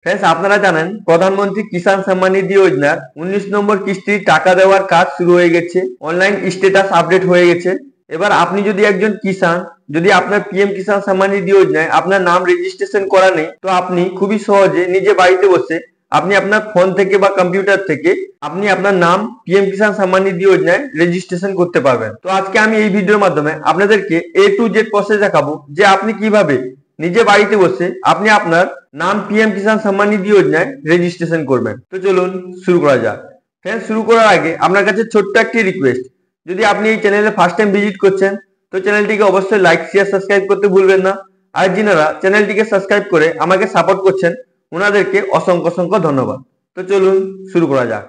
Friends আপনারা জানেন প্রধানমন্ত্রী কিষাণ সম্মান নিধি যোজনার 19 নম্বর কিস্তির টাকা দেওয়ার কাজ শুরু হয়ে গেছে। অনলাইন স্ট্যাটাস আপডেট হয়ে গেছে। এবার আপনি যদি একজন কিষাণ যদি আপনার পিএম কিষাণ সম্মান নিধি যোজনায় আপনার নাম রেজিস্ট্রেশন করা নেই, তো আপনি খুবই সহজে নিজে বাড়িতে বসে আপনি আপনার ফোন থেকে বা কম্পিউটার থেকে আপনি আপনার নাম পিএম কিষাণ সম্মান নিধি যোজনায় রেজিস্ট্রেশন করতে পারবেন। তো আজকে আমি এই ভিডিওর মাধ্যমে আপনাদেরকে A to Z প্রসেস দেখাবো যে আপনি কিভাবে নিজে বাড়িতে বসে আপনি আপনার নাম পিএম কিষাণ সম্মান নিধি যোজনায় রেজিস্ট্রেশন করবেন। তো চলুন শুরু করা যাক। ফ্রেন্ডস, শুরু করার আগে আপনার কাছে ছোট্ট একটি রিকোয়েস্ট, যদি আপনি এই চ্যানেলে ফার্স্ট টাইম ভিজিট করছেন তো চ্যানেলটিকে অবশ্যই লাইক শেয়ার সাবস্ক্রাইব করতে ভুলবেন না। আর যিনারা চ্যানেলটিকে সাবস্ক্রাইব করে আমাকে সাপোর্ট করছেন ওনাদেরকে অসংখ্য অসংখ্য ধন্যবাদ। তো চলুন শুরু করা যাক।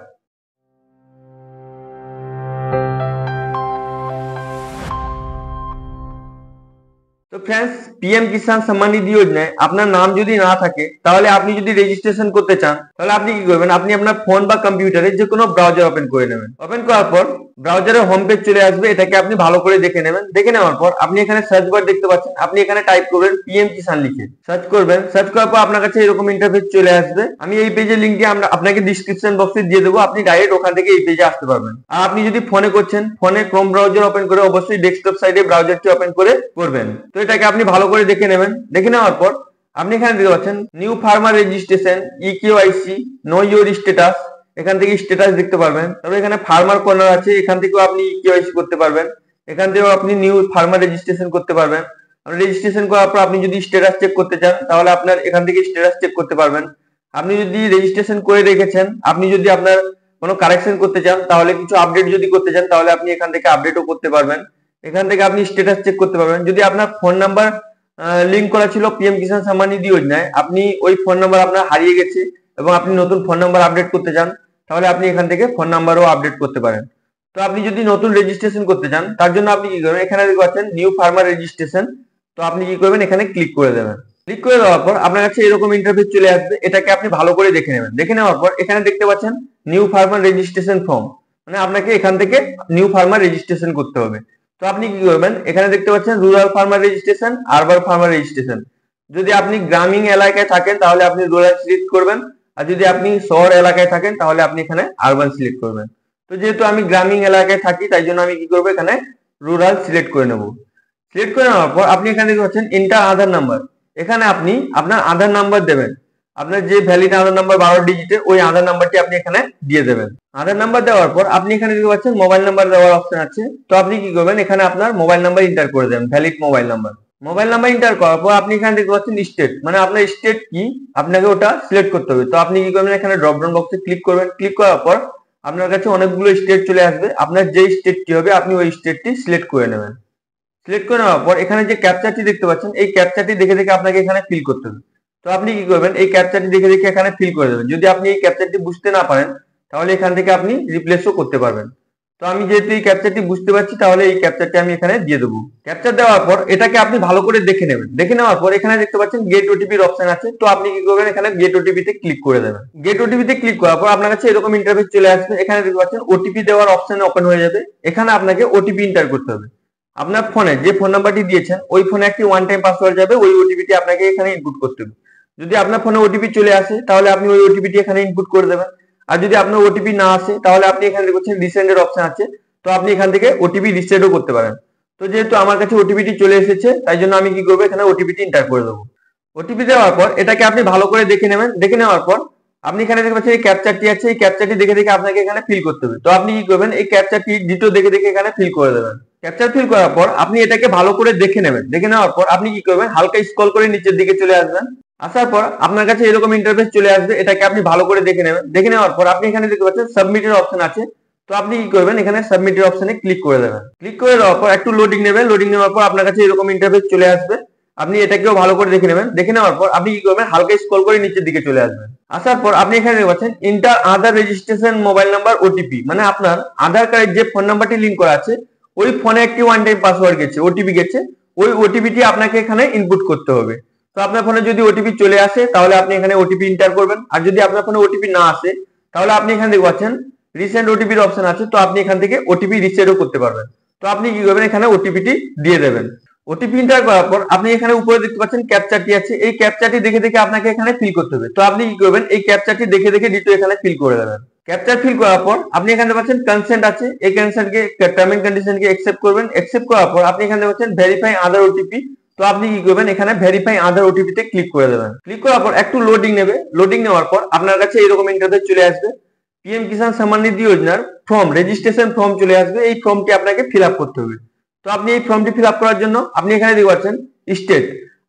তো फ्रेंड्स, पीएम किसान सम्मान निधि योजनाয় আপনার নাম যদি না থাকে তাহলে আপনি যদি রেজিস্ট্রেশন করতে চান তাহলে আপনি কি করবেন, আপনি আপনার ফোন বা কম্পিউটারে যে কোনো ব্রাউজার ওপেন করে নেবেন। ওপেন করার পর ব্রাউজারের হোম পেজ চলে আসবে, এটাকে আপনি ভালো করে দেখে নেবেন। দেখে নেওয়ার পর আপনি এখানে সার্চ বার দেখতে পাচ্ছেন, আপনি এখানে টাইপ করবেন পিএম কিষাণ লিখে সার্চ করবেন। সার্চ করার পর আপনার কাছে এরকম ইন্টারফেস চলে আসবে। আমি এই পেজের লিংকটি আপনাকে ডেসক্রিপশন বক্সে দিয়ে দেবো, আপনি ডাইরেক্ট ওখান থেকে এই পেজে আসতে পারবেন। আর আপনি যদি ফোনে করছেন, ফোনে ক্রোম ব্রাউজার ওপেন করে অবশ্যই ডেস্কটপ সাইডে ব্রাউজারটি ওপেন করে করবেন। তো এটাকে আপনি ভালো করে দেখে নেবেন। দেখে নেওয়ার পর আপনি এখানে দেখতে পাচ্ছেন new farmer registration, eKYC, know your status, এখান থেকে স্ট্যাটাস দেখতে পারবেন। তারপরে এখানে ফার্মার কর্নার আছে, এখান থেকেও আপনি ইকেওয়াইসি করতে পারবেন। এখান থেকেও আপনি নিউ ফার্মার রেজিস্ট্রেশন করতে পারবেন। রেজিস্ট্রেশন করার পর আপনি যদি স্ট্যাটাস চেক করতে চান তাহলে আপনার এখান থেকে স্ট্যাটাস চেক করতে পারবেন। আপনি যদি রেজিস্ট্রেশন করে রেখেছেন, আপনি যদি আপনার কোনো কারেকশন করতে চান তাহলে কিছু আপডেট যদি করতে চান তাহলে আপনি এখান থেকে আপডেটও করতে পারবেন। এখান থেকে আপনি স্ট্যাটাস চেক করতে পারবেন। যদি আপনার ফোন নাম্বার লিংক করা ছিল পিএম কিষাণ সম্মান নিধি যোজনায়, আপনি ওই ফোন নাম্বার আপনার হারিয়ে গেছে এবং আপনি নতুন ফোন নাম্বার আপডেট করতে চান তাহলে আপনি এখান থেকে ফোন নাম্বারও আপডেট করতে পারেন। তো আপনি যদি নতুন রেজিস্ট্রেশন করতে চান তার জন্য আপনি কি করবেন, এখানে দেখতে পাচ্ছেন নিউ ফার্মার রেজিস্ট্রেশন, তো আপনি কি করবেন, এখানে ক্লিক করে দেবেন। ক্লিক করে দেওয়ার পর আপনার কাছে এরকম ইন্টারফেস চলে আসবে, এটাকে আপনি ভালো করে দেখে নেবেন। দেখে নেওয়ার পর এখানে দেখতে পাচ্ছেন নিউ ফার্মার রেজিস্ট্রেশন ফর্ম, মানে আপনাকে এখান থেকে নিউ ফার্মার রেজিস্ট্রেশন করতে হবে। তো আপনি কি করবেন, এখানে দেখতে পাচ্ছেন rural farmer registration, urban farmer registration. যদি আপনি গ্রামীণ এলাকায় থাকেন তাহলে আপনি রুরাল সিলেক্ট করবেন, আর যদি আপনি শহর এলাকায় থাকেন তাহলে আপনি এখানে আরবান সিলেক্ট করবেন। তো যেহেতু আমি গ্রামীণ এলাকায় থাকি তাই জন্য আমি কি করবো, এখানে রুরাল সিলেক্ট করে নেব। সিলেক্ট করে নেওয়ার পর আপনি এখানে দেখতে পাচ্ছেন এন্টার আধার নাম্বার, এখানে আপনি আপনার আধার নাম্বার দেবেন। আপনার যে ভ্যালিড আধার নাম্বার 12 ডিজিটের ওই আধার নাম্বারটি আপনি এখানে দিয়ে দেবেন। আধার নাম্বার দেওয়ার পর আপনি এখানে দেখতে পাচ্ছেন মোবাইল নাম্বার দেওয়ার অপশন আছে, তো আপনি কি করবেন, এখানে আপনার মোবাইল নাম্বার এন্টার করে দেবেন, valid mobile number. Mobile number enter করার পর আপনি এখানে দেখতে পাচ্ছেন স্টেট, মানে আপনার স্টেট কি আপনাকে ওটা সিলেক্ট করতে হবে। তো আপনি কি করবেন, এখানে ড্রপ ডাউন বক্সে ক্লিক করবেন। ক্লিক করার পর আপনার কাছে অনেকগুলো স্টেট চলে আসবে, আপনার যে স্টেটটি হবে আপনি ওই স্টেটটি সিলেক্ট করে নেবেন। সিলেক্ট করে নেওয়ার পর এখানে যে ক্যাপচারটি দেখতে পাচ্ছেন এই ক্যাপচারটি দেখে দেখে আপনাকে এখানে ফিল করতে হবে। তো আপনি কি করবেন, এই ক্যাপচারটি দেখে দেখে এখানে ফিল করে দেবেন। যদি আপনি এই ক্যাপচারটি বুঝতে না পারেন তাহলে এখান থেকে আপনি রিপ্লেসও করতে পারবেন। তো আমি যেহেতু এই ক্যাপচারটি বুঝতে পারছি তাহলে এই ক্যাপচারটি আমি এখানে দিয়ে দেবো। ক্যাপচার দেওয়ার পর এটাকে আপনি ভালো করে দেখে নেবেন। দেখে নেওয়ার পর এখানে দেখতে পাচ্ছেন গেট ওটিপির অপশন আছে, তো আপনি কি করবেন, এখানে গেট ওটিপিতে ক্লিক করে দেবেন। গেট ওটিপিতে ক্লিক করার পর আপনার কাছে এরকম ইন্টারফেস চলে আসবে, এখানে দেখতে পাচ্ছেন ওটিপি দেওয়ার অপশন ওপেন হয়ে যাবে। এখানে আপনাকে ওটিপি এন্টার করতে হবে। আপনার ফোনে যে ফোন নাম্বারটি দিয়েছেন ওই ফোনে একটি ওয়ান টাইম পাসওয়ার্ড যাবে, ওই ওটিপিটি আপনাকে এখানে ইনপুট করতে হবে। যদি আপনার ফোনে ওটিপি চলে আসে তাহলে আপনি ওই ওটিপিটি এখানে ইনপুট করে দেবেন। আর যদি আপনার ওটিপি না আসে তাহলে আপনি এখানে দেখছেন রিসেন্ডের অপশন আছে, তো আপনি এখান থেকে ওটিপি রিসেন্ডও করতে পারেন। তো যেহেতু আমার কাছে ওটিপিটি চলে এসেছে তাই জন্য আমি কি করবো, এখানে ওটিপিটি এন্টার করে দেবো। ওটিপি দেওয়ার পর এটাকে আপনি ভালো করে দেখে নেবেন। দেখে নেওয়ার পর আপনি এখানে দেখতে পাচ্ছেন এই ক্যাপচারটি আছে, এই ক্যাপচারটি দেখে দেখে আপনাকে এখানে ফিল করতে হবে। তো আপনি কি করবেন, এই ক্যাপচারটি দ্বিতীয় দেখে দেখে এখানে ফিল করে দেবেন। ক্যাপচার ফিল করার পর আপনি এটাকে ভালো করে দেখে নেবেন। দেখে নেওয়ার পর আপনি কি করবেন, হালকা স্ক্রল করে নিচের দিকে চলে আসবেন। আসার পর আপনার কাছে এরকম ইন্টারফেস চলে আসবে, এটাকে আপনি ভালো করে দেখে নেবেন। দেখে নেওয়ার পর আপনি এখানে দেখতে পাচ্ছেন সাবমিটের অপশন আছে, তো আপনি কি করবেন, এখানে সাবমিটের অপশনে ক্লিক করে দেবেন। ক্লিক করে দেওয়ার পর একটু লোডিং নেবেন। লোডিং নেওয়ার পর আপনার কাছে এরকম ইন্টারফেস চলে আসবে, আপনি এটাকেও ভালো করে দেখে নেবেন। দেখে নেওয়ার পর আপনি কি করবেন, হালকা স্ক্রল করে নিচের দিকে চলে আসবেন। আসার পর আপনি এখানে দেখতে পাচ্ছেন ইন্টার আধার রেজিস্ট্রেশন মোবাইল নাম্বার ওটিপি, মানে আপনার আধার কার্ডের যে ফোন নাম্বারটি লিংক করা আছে ওই ফোনে একটি ওয়ান টাইম পাসওয়ার্ড গেছে, ওটিপি গেছে, ওই ওটিপিটি আপনাকে এখানে ইনপুট করতে হবে। তো আপনার ফোনে যদি ওটিপি চলে আসে তাহলে আপনি এখানে ওটিপি এন্টার করবেন, আর যদি আপনার ফোনে ওটিপি না আসে তাহলে আপনি এখানে দেখতে পাচ্ছেন রিসেন্ট ওটিপির অপশন আছে, তো আপনি এখান থেকে ওটিপি রিসেটও করতে পারবেন। তো আপনি কি করবেন, এখানে ওটিপিটি দিয়ে দেবেন। ওটিপি এন্টার করার পর আপনি এখানে উপরে দেখতে পাচ্ছেন ক্যাপচাটি আছে, এই ক্যাপচাটি দেখে দেখে আপনাকে এখানে ফিল করতে হবে। তো আপনি কি করবেন, এই ক্যাপচাটি দেখে দেখে ডিটো এখানে ফিল করে দেবেন। ক্যাপচার ফিল করার পর আপনি এখানে পাচ্ছেন কনসেন্ট আছে, এই কনসেন্টকে টার্ম এন্ড কন্ডিশনকে অ্যাকসেপ্ট করবেন। অ্যাকসেপ্ট করার পর আপনি এখানে পাচ্ছেন ভেরিফাই আদার ওটিপি। তো আপনি কি করবেন, এখানে ভেরিফাই আদার ওটিপি তে ক্লিক করে দেবেন। ক্লিক করার পর একটু লোডিং নেবে, লোডিং নেওয়ার পর আপনার কাছে এরকম ইন্টারফেস চলে আসবে। পিএম কিষাণ সম্মান নিধি যোজনার ফর্ম, রেজিস্ট্রেশন ফর্ম চলে আসবে, এই ফর্মটি আপনাকে ফিল আপ করতে হবে। তো আপনি এই ফর্মটি ফিল আপ করার জন্য আপনি এখানে দেখতে পাচ্ছেন স্টেট,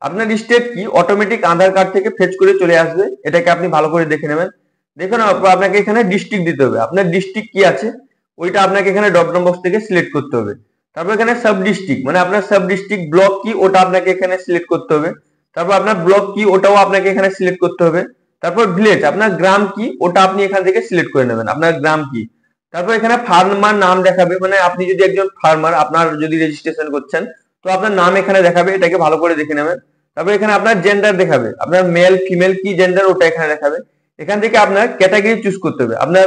আপনার স্টেট কি অটোমেটিক আধার কার্ড থেকে ফেচ করে চলে আসবে, এটাকে আপনি ভালো করে দেখে নেবেন। দেখে নেওয়ার পর আপনাকে এখানে ডিস্ট্রিক্ট দিতে হবে, আপনার ডিস্ট্রিক্ট কি আছে ওইটা আপনাকে এখানে ড্রপ ডাউন বক্স থেকে সিলেক্ট করতে হবে। তারপর এখানে সাব ডিস্ট্রিক্ট মানে আপনার সাব ডিস্ট্রিক্ট ব্লক কি ওটা আপনাকে এখানে সিলেক্ট করতে হবে। তারপর আপনার ব্লক কি ওটাও আপনাকে এখানে সিলেক্ট করতে হবে। তারপর ভিলেজ আপনার গ্রাম কি ওটা আপনি এখান থেকে সিলেক্ট করে নেবেন, আপনার গ্রাম কি। তারপর এখানে ফার্মার নাম দেখাবে, মানে আপনি যদি একজন ফার্মার, আপনার যদি রেজিস্ট্রেশন করছেন তো আপনার নাম এখানে দেখাবে, এটাকে ভালো করে দেখে নেবেন। তারপর এখানে আপনার জেন্ডার দেখাবে, আপনার মেল ফিমেল কি জেন্ডার ওটা এখানে দেখাবে। এখান থেকে আপনার ক্যাটাগরি চুজ করতে হবে, আপনার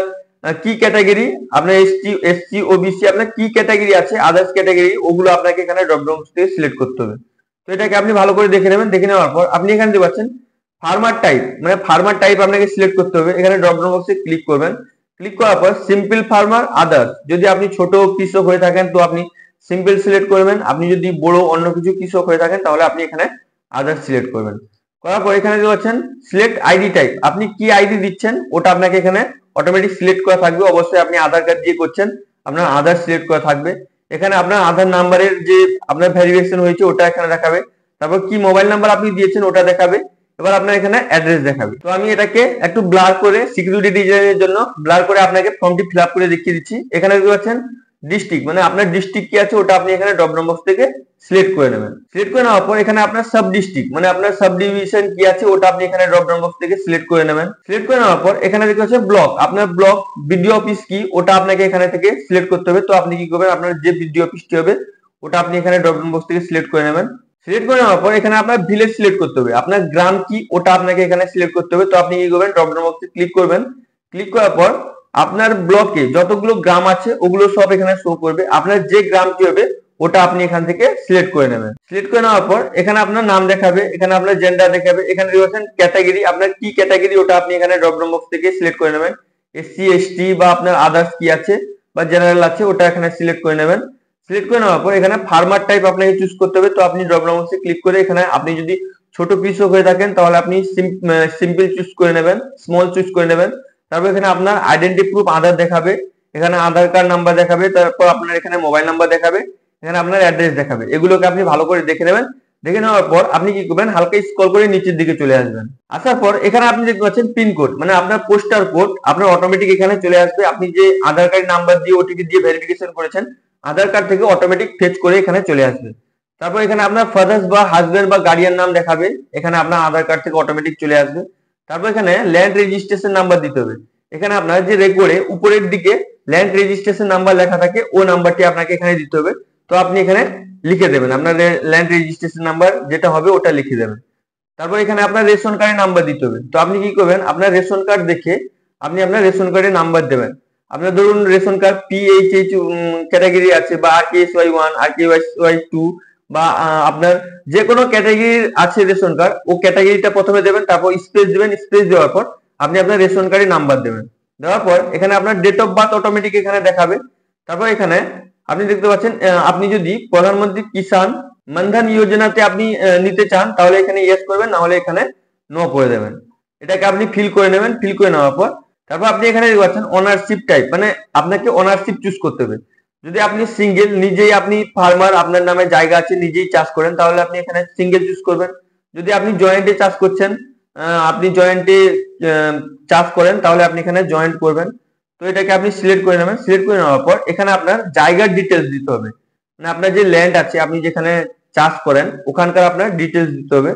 কি ক্যাটাগরি, আপনার এসটি এসসি ওবিসি আপনার কি ক্যাটাগরি আছে, আদার্স ক্যাটাগরি ওগুলো আপনাকে এখানে ড্রপ ডাউন থেকে সিলেক্ট করতে হবে। তো এটাকে আপনি ভালো করে দেখে নেবেন। দেখে নেওয়ার পর আপনি এখানে দেখতে পাচ্ছেন ফার্মার টাইপ, মানে ফার্মার টাইপ আপনাকে সিলেক্ট করতে হবে, এখানে ড্রপ ডাউন বক্সে ক্লিক করবেন। ক্লিক করার পর সিম্পল ফার্মার আদার্স, যদি আপনি ছোট কৃষক হয়ে থাকেন তো আপনি সিম্পল সিলেক্ট করবেন, আপনি যদি বড় অন্য কিছু কৃষক হয়ে থাকেন তাহলে আপনি এখানে আদার্স সিলেক্ট করবেন। করার পর এখানে দেখতে পাচ্ছেন সিলেক্ট আইডি টাইপ, আপনি কি আইডি দিচ্ছেন ওটা আপনাকে এখানে অটোমেটিক সিলেক্ট করা থাকবে। অবশ্যই আপনি আধার কার্ড দিয়ে করছেন, আপনার আধার সিলেক্ট করা থাকবে। এখানে আপনার আধার নাম্বারের যে আপনার ভেরিফিকেশন হয়েছে ওটা এখানে দেখাবে। তারপর কি মোবাইল নাম্বার আপনি দিয়েছেন ওটা দেখাবে। এবার আপনার এখানে অ্যাড্রেস দেখাবে। তো আমি এটাকে একটু ব্লার করে সিকিউরিটি ডিজাইনের জন্য ব্লার করে আপনাকে ফর্মটি ফিল আপ করে দেখিয়ে দিচ্ছি। এখানে দেখতে পাচ্ছেন ডিস্ট্রিক্ট, মানে আপনার ডিস্ট্রিক্ট কি আছে ওটা আপনি এখানে ড্রপ ডাউন বক্স থেকে সিলেক্ট করে নেবেন। সিলেক্ট করে নেওয়ার পর এখানে আপনার সাব ডিস্ট্রিক্ট মানে আপনার সাব ডিভিশন কি আছে ওটা আপনি এখানে ড্রপ ডাউন বক্স থেকে সিলেক্ট করে নেবেন। সিলেক্ট করে নেওয়ার পর এখানে দেখতে পাচ্ছেন ব্লক, আপনার ব্লক বিডিও অফিস কি ওটা আপনাকে এখানে থেকে সিলেক্ট করতে হবে। তো আপনি কি করবেন, আপনার যে বিডিও অফিসটি হবে ওটা আপনি এখানে ড্রপ ডাউন বক্স থেকে সিলেক্ট করে নেবেন। সিলেক্ট করে নেওয়ার পর এখানে আপনার ভিলেজ সিলেক্ট করতে হবে, আপনার গ্রাম কি ওটা আপনাকে এখানে সিলেক্ট করতে হবে। তো আপনি কি করবেন, ড্রপ ডাউন বক্সে ক্লিক করবেন। ক্লিক করার পর আপনার ব্লকে যতগুলো গ্রাম আছে ওগুলো সব এখানে শো করবে, আপনার যে গ্রামটি হবে ওটা আপনি এখান থেকে সিলেক্ট করে নেবেন। সিলেক্ট করে নেওয়ার পর এখানে আপনার নাম দেখাবে, এখানে আপনার জেন্ডার দেখাবে, এখানে দেখছেন ক্যাটাগরি, আপনার কি ক্যাটাগরি ওটা আপনি এখানে ড্রপ ডাউন বক্স থেকে সিলেক্ট করে নেবেন। এসসি এসটি বা আপনার আদার্স কি আছে বা জেনারেল আছে ওটা এখানে সিলেক্ট করে নেবেন। সিলেক্ট করে নেওয়ার পর এখানে ফার্মার টাইপ আপনাকে চুজ করতে হবে। তো আপনি ড্রপ ডাউন বক্সে ক্লিক করে এখানে আপনি যদি ছোট কৃষক হয়ে থাকেন তাহলে আপনি সিম্পল চুজ করে নেবেন, স্মল চুজ করে নেবেন। তারপর এখানে আপনার আইডেন্টি প্রুফ আধার দেখাবে, এখানে আধার কার্ড নাম্বার দেখাবে, তারপর আপনার এখানে মোবাইল নাম্বার দেখাবে, এখানে আপনার অ্যাড্রেস দেখাবে। এগুলোকে আপনি ভালো করে দেখে নেবেন। দেখে নেওয়ার পর আপনি কি করবেন, হালকা স্ক্রল করে নিচের দিকে চলে আসবেন। আসার পর এখানে আপনি দেখতে পাচ্ছেন পিন কোড, মানে আপনার পোস্টাল কোড আপনার অটোমেটিক এখানে চলে আসবে। আপনি যে আধার কার্ড নাম্বার দিয়ে ওটিপি দিয়ে ভেরিফিকেশন করেছেন আধার কার্ড থেকে অটোমেটিক ফেচ করে এখানে চলে আসবে। তারপর এখানে আপনার ফাদার্স বা হাজবেন্ড বা গার্ডিয়ান নাম দেখাবে, এখানে আপনার আধার কার্ড থেকে অটোমেটিক চলে আসবে। তারপর এখানে ল্যান্ড রেজিস্ট্রেশন নাম্বার দিতে হবে, এখানে আপনার যে রেকর্ডে উপরের দিকে ল্যান্ড রেজিস্ট্রেশন নাম্বার লেখা থাকে ও নাম্বারটি আপনাকে এখানে দিতে হবে। তো আপনি এখানে লিখে দেবেন, আপনার ল্যান্ড রেজিস্ট্রেশন নাম্বার যেটা হবে ওটা লিখে দেবেন। তারপর এখানে আপনার রেশন কার্ডের নাম্বার দিতে হবে। তো আপনি কি করবেন, আপনার রেশন কার্ড দেখে আপনি আপনার রেশন কার্ডের নাম্বার দেবেন। আপনার ধরুন রেশন কার্ড PHH ক্যাটাগরি আছে বা RKSY1 RKSY2 বা আপনার যে কোনো ক্যাটাগরির আছে রেশন কার্ড, ও ক্যাটাগরিটা প্রথমে দেবেন, তারপর স্পেস দেবেন। স্পেস দেওয়ার পর আপনি আপনার রেশন কার্ডের নাম্বার দেবেন। দেওয়ার পর এখানে আপনার ডেট অফ বার্থ অটোমেটিক এখানে দেখাবে। তারপর এখানে আপনি দেখতে পাচ্ছেন আপনি যদি প্রধানমন্ত্রী কিষাণ মানধন যোজনাতে আপনি নিতে চান তাহলে এখানে ইয়েস করবেন, না হলে এখানে নো করে দেবেন। এটাকে আপনি ফিল করে নেবেন। ফিল করে নেওয়ার পর তারপর আপনি এখানে দেখতে পাচ্ছেন ওনারশিপ টাইপ, মানে আপনাকে ওনারশিপ চুজ করতে হবে। যদি আপনি সিঙ্গেল, নিজেই আপনি ফার্মার, আপনার নামে জায়গা আছে, নিজেই চাষ করেন তাহলে আপনি এখানে সিঙ্গেল চুজ করবেন। যদি আপনি জয়েন্টে চাষ করছেন, আপনি জয়েন্টে চাষ করেন তাহলে আপনি এখানে জয়েন্ট করবেন। তো এটাকে আপনি সিলেক্ট করে নেবেন। সিলেক্ট করে নেওয়ার পর এখানে আপনার জায়গার ডিটেলস দিতে হবে, মানে আপনার যে ল্যান্ড আছে আপনি যেখানে চাষ করেন ওখানকার আপনার ডিটেলস দিতে হবে।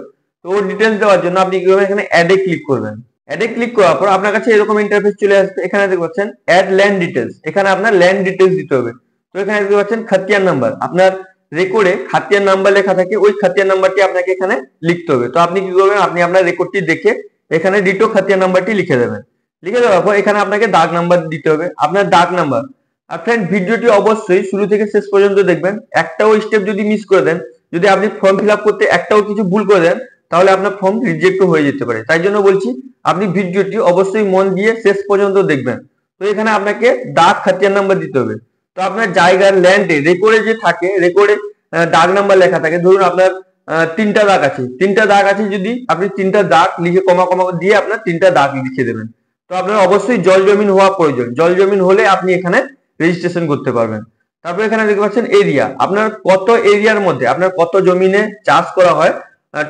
তো ওই ডিটেলস দেওয়ার জন্য আপনি কি করবেন, এখানে অ্যাডে ক্লিক করবেন। অ্যাডে ক্লিক করার পর আপনার কাছে এরকম ইন্টারফেস চলে আসবে। এখানে দেখতে পাচ্ছেন অ্যাড ল্যান্ড ডিটেলস, এখানে আপনার ল্যান্ড ডিটেলস দিতে হবে। তো এখানে দেখতে পাচ্ছেন খাতিয়ান নাম্বার, আপনার রেকর্ডে খাতিয়ান নাম্বার লেখা থাকে, ওই খাতিয়ান নাম্বারটি আপনাকে এখানে লিখতে হবে। তো আপনি কি করবেন, আপনি আপনার রেকর্ডটি দেখে এখানে ডিটো খাতিয়ান নাম্বারটি লিখে দেবেন। লিখে দেওয়ার পর এখানে আপনাকে দাগ নাম্বার দিতে হবে, আপনার দাগ নাম্বার। আর ফ্রেন্ড ভিডিওটি অবশ্যই শুরু থেকে শেষ পর্যন্ত দেখবেন, একটাও স্টেপ যদি মিস করে দেন যদি আপনি ফর্ম ফিল আপ করতে একটাও কিছু ভুল করে দেন তাহলে আপনার ফর্ম রিজেক্ট হয়ে যেতে পারে। তাই জন্য বলছি আপনি ভিডিওটি অবশ্যই মন দিয়ে শেষ পর্যন্ত দেখবেন। তো এখানে আপনাকে দাগ খাতিয়ান নাম্বার দিতে হবে। তো আপনার জায়গার ল্যান্ডে রেকর্ডে যে থাকে, রেকর্ডে দাগ নাম্বার লেখা থাকে, ধরুন আপনার 3টা দাগ আছে, 3টা দাগ আছে, যদি আপনি 3টা দাগ লিখে কমা কমা দিয়ে আপনার 3টা দাগ লিখে দেবেন। তো আপনার অবশ্যই জল জমিন হওয়া প্রয়োজন, জল জমিন হলে আপনি এখানে রেজিস্ট্রেশন করতে পারবেন। তারপর এখানে দেখতে পাচ্ছেন এরিয়া, আপনার কত এরিয়ার মধ্যে আপনার কত জমিনে চাষ করা হয়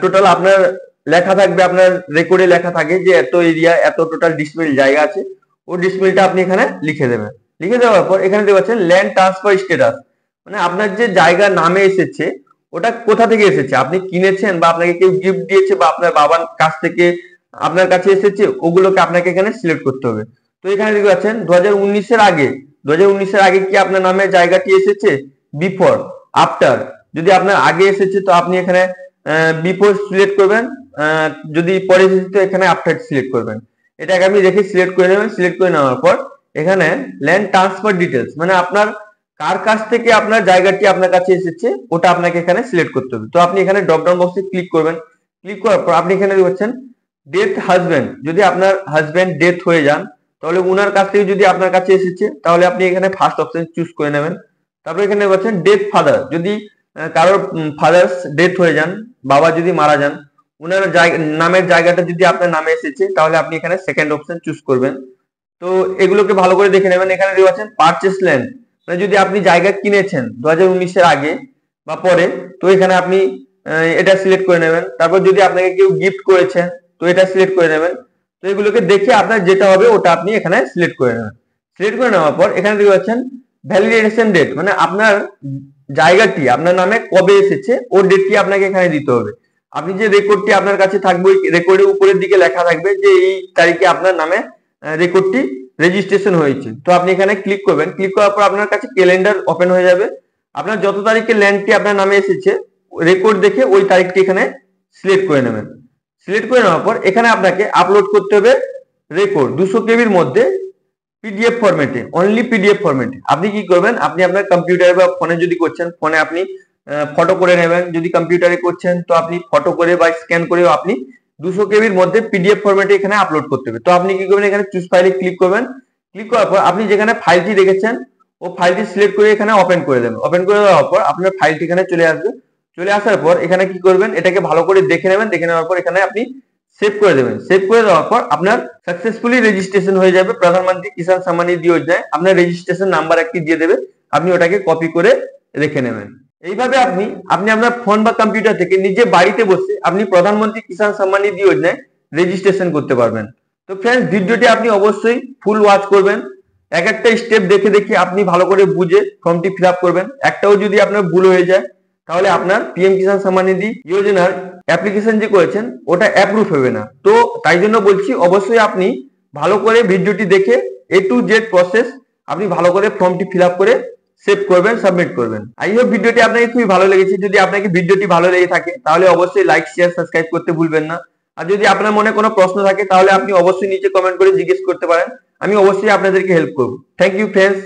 টোটাল আপনার লেখা থাকবে, আপনার রেকর্ডে লেখা থাকে যে এত এরিয়া এত টোটাল ডিসমিল জায়গা আছে, ও ডিসমিলটা আপনি এখানে লিখে দেবেন। লিখে দেওয়ার পর এখানে দেখতে পাচ্ছেন ল্যান্ড ট্রান্সফার স্ট্যাটাস, মানে আপনার যে জায়গা নামে এসেছে ওটা কোথা থেকে এসেছে, আপনি কিনেছেন বা আপনাকে কেউ গিফট দিয়েছে বা আপনার বাবার কাছ থেকে আপনার কাছে এসেছে, ওগুলোকে আপনাকে এখানে সিলেক্ট করতে হবে। তো এখানে দেখতে পাচ্ছেন 2019-এর আগে, 2019-এর আগে কি আপনার নামে জায়গাটি এসেছে, বিফোর, আফটার, যদি আপনার আগে এসেছে তো আপনি এখানে বিফোর সিলেক্ট করবেন, যদি পরে এসেছে তো এখানে আফটার সিলেক্ট করবেন। এটাকে আপনি রেখে সিলেক্ট করে নেবেন। সিলেক্ট করে নেওয়ার পর এখানে ল্যান্ড ট্রান্সফার ডিটেলস, মানে আপনার কার কাছ থেকে আপনার জায়গাটি আপনার কাছে এসেছে ওটা আপনাকে এখানে সিলেক্ট করতে হবে। তো আপনি এখানে ড্রপ ডাউন বক্সে ক্লিক করবেন। ক্লিক করার পর আপনি এখানে দেখছেন ডেথ হাজবেন্ড, যদি আপনার হাজবেন্ড ডেথ হয়ে যান তাহলে উনার কাছ থেকে যদি আপনার কাছে এসেছে তাহলে আপনি এখানে ফার্স্ট অপশন চুজ করে নেবেন। তারপর এখানে বলছেন ডেথ ফাদার, যদি কারোর ফাদার্স ডেথ হয়ে যান, বাবা যদি মারা যান, উনার নামের জায়গাটা যদি আপনার নামে এসেছে তাহলে আপনি এখানে সেকেন্ড অপশন চুজ করবেন। তো এগুলোকে ভালো করে দেখে নেবেন। এখানে দেখতে পাচ্ছেন পারচেস ল্যান্ড, মানে যদি আপনি জায়গা কিনেছেন 2019-এর আগে বা পরে তো এখানে আপনি এটা সিলেক্ট করে নেবেন। তারপর যদি আপনাকে কেউ গিফট করেছেন তো এটা সিলেক্ট করে নেবেন। তো এগুলোকে দেখে আপনার যেটা হবে ওটা আপনি এখানে সিলেক্ট করে নেবেন। সিলেক্ট করে নেওয়ার পর এখানে দেখতে পাচ্ছেন ভ্যালিডেশন ডেট, মানে আপনার জায়গাটি আপনার নামে কবে এসেছে ওর ডেটটি আপনাকে এখানে দিতে হবে। আপনি যে রেকর্ডটি আপনার কাছে থাকবে ওই রেকর্ডের উপরের দিকে লেখা থাকবে যে এই তারিখে আপনার নামে রেকর্ডটি রেজিস্ট্রেশন হয়েছে। তো আপনি এখানে ক্লিক করবেন। ক্লিক করার পর আপনার কাছে ক্যালেন্ডার ওপেন হয়ে যাবে। আপনার যত তারিখে ল্যান্ডটি আপনার নামে এসেছে রেকর্ড দেখে ওই তারিখটি এখানে সিলেক্ট করে নেবেন। সিলেক্ট করে নেওয়ার পর এখানে আপনাকে আপলোড করতে হবে রেকর্ড 200 কেবির মধ্যে পিডিএফ ফরম্যাটে, অনলি পিডিএফ ফরম্যাটে। আপনি কি করবেন, আপনি আপনার কম্পিউটারে বা ফোনে যদি করছেন ফোনে আপনি ফটো করে নেবেন, যদি কম্পিউটারে করছেন তো আপনি ফটো করে বা স্ক্যান করেও আপনি 200 কেবির মধ্যে পিডিএফ ফরম্যাটে এখানে আপলোড করতে হবে। তো আপনি কি করবেন, এখানে চুজ ফাইলে ক্লিক করবেন। ক্লিক করার পর আপনি যেখানে ফাইলটি রেখেছেন ও ফাইলটি সিলেক্ট করে এখানে ওপেন করে দেবেন। ওপেন করে দেওয়ার পর আপনার ফাইলটি এখানে চলে আসবে। চলে আসার পর এখানে কি করবেন, এটাকে ভালো করে দেখে নেবেন। দেখে নেওয়ার পর এখানে আপনি সেভ করে দেবেন। সেভ করে দেওয়ার পর আপনার সাকসেসফুলি রেজিস্ট্রেশন হয়ে যাবে প্রধানমন্ত্রী কিষাণ সম্মান নিধি যোজনায়। আপনার রেজিস্ট্রেশন নাম্বার একটি দিয়ে দেবে, আপনি ওটাকে কপি করে রেখে নেবেন। এইভাবে আপনি আপনার ফোন বা কম্পিউটার থেকে নিজে বাড়িতে বসে আপনি প্রধানমন্ত্রী কিষাণ সম্মান নিধি যোজনায় রেজিস্ট্রেশন করতে পারবেন। তো ফ্রেন্ডস, ভিডিওটি আপনি অবশ্যই ফুল ওয়াচ করবেন। এক একটা স্টেপ দেখে দেখে আপনি ভালো করে বুঝে ফর্মটি ফিল আপ করবেন। একটাও যদি আপনার ভুল হয়ে যায় তাহলে আপনার পিএম কিষাণ সম্মান নিধি যোজনার অ্যাপ্লিকেশন যে করেছেন ওটা অ্যাপ্রুভ হবে না। তো তাই জন্য বলছি অবশ্যই আপনি ভালো করে ভিডিওটি দেখে A to Z প্রসেস আপনি ভালো করে ফর্মটি ফিল আপ করে সেভ করবেন, সাবমিট করবেন। আই হোপ ভিডিওটি আপনাকে খুবই ভালো লেগেছে। যদি আপনাকে ভিডিওটি ভালো লেগে থাকে তাহলে অবশ্যই লাইক শেয়ার সাবস্ক্রাইব করতে ভুলবেন না। আর যদি আপনার মনে কোনো প্রশ্ন থাকে তাহলে আপনি অবশ্যই নিচে কমেন্ট করে জিজ্ঞেস করতে পারেন, আমি অবশ্যই আপনাদেরকে হেল্প করব। Thank you friends.